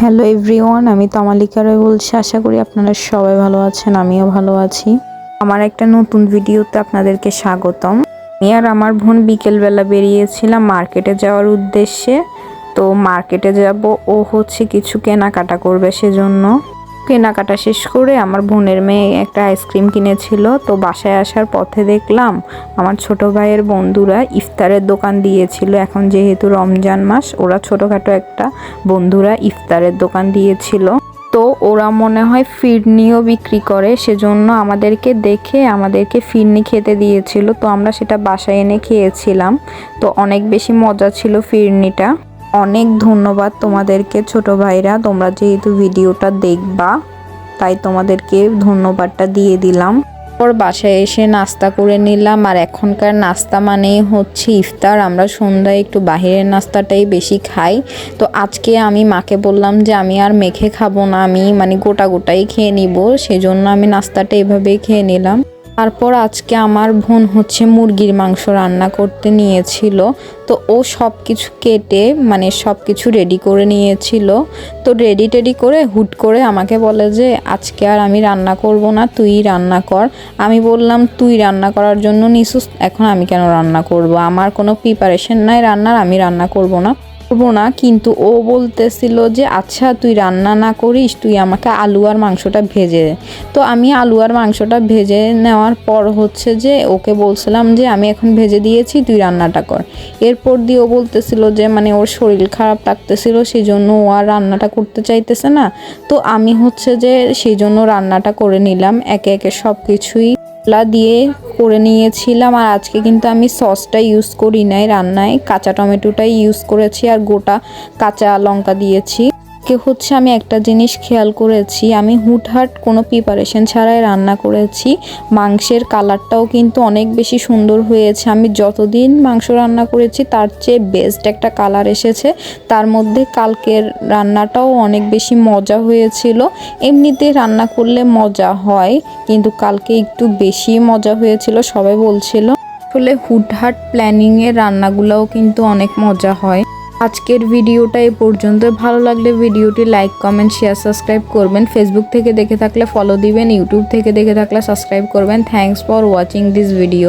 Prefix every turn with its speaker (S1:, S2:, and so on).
S1: Hello everyone, আমি তমালিকা রয় বলছি। আশা করি আপনারা সবাই ভালো আছেন, আমিও ভালো আছি। আমার একটা নতুন ভিডিওতে আপনাদেরকে স্বাগতম। আমি আর আমার বোন বিকেলবেলা বেরিয়েছিলাম মার্কেটে যাওয়ার উদ্দেশ্যে। তো মার্কেটে যাব, ও হচ্ছে কিছু কেনাকাটা করবে, সেজন্য কেনাকাটা শেষ করে আমার বোনের মেয়ে একটা আইসক্রিম কিনেছিল। তো বাসায় আসার পথে দেখলাম আমার ছোট ভাইয়ের বন্ধুরা ইফতারের দোকান দিয়েছিল। এখন যেহেতু রমজান মাস, ওরা ছোটোখাটো একটা বন্ধুরা ইফতারের দোকান দিয়েছিল। তো ওরা মনে হয় ফিরনিও বিক্রি করে, সেজন্য আমাদেরকে দেখে আমাদেরকে ফিরনি খেতে দিয়েছিল। তো আমরা সেটা বাসায় এনে খেয়েছিলাম। তো অনেক বেশি মজা ছিল ফিরনিটা। অনেক ধন্যবাদ তোমাদেরকে ছোট ভাইরা, তোমরা যেহেতু ভিডিওটা দেখবা তাই তোমাদেরকে ধন্যবাদটা দিয়ে দিলাম। পর বাসায় এসে নাস্তা করে নিলাম। আর এখনকার নাস্তা মানেই হচ্ছে ইফতার। আমরা সন্ধ্যায় একটু বাহিরের নাস্তাটাই বেশি খাই। তো আজকে আমি মাকে বললাম যে আমি আর মেখে খাবো না, আমি গোটাই খেয়ে নিব। সেজন্য আমি নাস্তাটা এভাবেই খেয়ে নিলাম। তারপর আজকে আমার বোন হচ্ছে মুরগির মাংস রান্না করতে নিয়েছিল। তো ও সব কিছু কেটে সব কিছু রেডি করে নিয়েছিল। তো রেডি করে হুট করে আমাকে বলে যে আজকে আর আমি রান্না করব না, তুই রান্না কর। আমি বললাম তুই রান্না করার জন্য নিছিস, এখন আমি কেন রান্না করব? আমার কোনো প্রিপারেশন নাই রান্নার, আমি রান্না করব না। কিন্তু ও বলতেছিল যে আচ্ছা তুই রান্না না করিস, তুই আমাকে আলু আর মাংসটা ভেজে দে। তো আমি আলু আর মাংসটা ভেজে নেওয়ার পর হচ্ছে যে ওকে বলছিলাম যে আমি এখন ভেজে দিয়েছি, তুই রান্নাটা কর। এরপর দিয়ে ও বলতেছিল যে ওর শরীর খারাপ লাগতেছিল, সেই জন্য ও আর রান্নাটা করতে চাইতেছে না। তো আমি হচ্ছে যে সেই জন্য রান্নাটা করে নিলাম, একে একে সব কিছুই দিয়ে করে নিয়েছিলাম। আর আজকে কিন্তু আমি সসটা ইউজ করি নাই রান্নায়, কাঁচা টমেটোটাই ইউজ করেছি আর গোটা কাঁচা লঙ্কা দিয়েছি। হচ্ছে আমি একটা জিনিস খেয়াল করেছি, আমি হুটহাট কোনো প্রিপারেশন ছাড়াই রান্না করেছি। মাংসের কালারটাও কিন্তু অনেক বেশি সুন্দর হয়েছে। আমি যতদিন মাংস রান্না করেছি তার চেয়ে বেস্ট একটা কালার এসেছে। তার মধ্যে কালকের রান্নাটাও অনেক বেশি মজা হয়েছিল। এমনিতে রান্না করলে মজা হয়, কিন্তু কালকে একটু বেশি মজা হয়েছিল, সবাই বলছিল। আসলে হুটহাট প্ল্যানিংয়ের রান্নাগুলোও কিন্তু অনেক মজা হয়। আজকের ভিডিওটা এই পর্যন্ত। ভালো লাগলে ভিডিওটি লাইক, কমেন্ট, শেয়ার, সাবস্ক্রাইব করবেন। ফেসবুক থেকে দেখে থাকলে ফলো দিবেন, ইউটিউব থেকে দেখে থাকলে সাবস্ক্রাইব করবেন। Thanks for watching this video.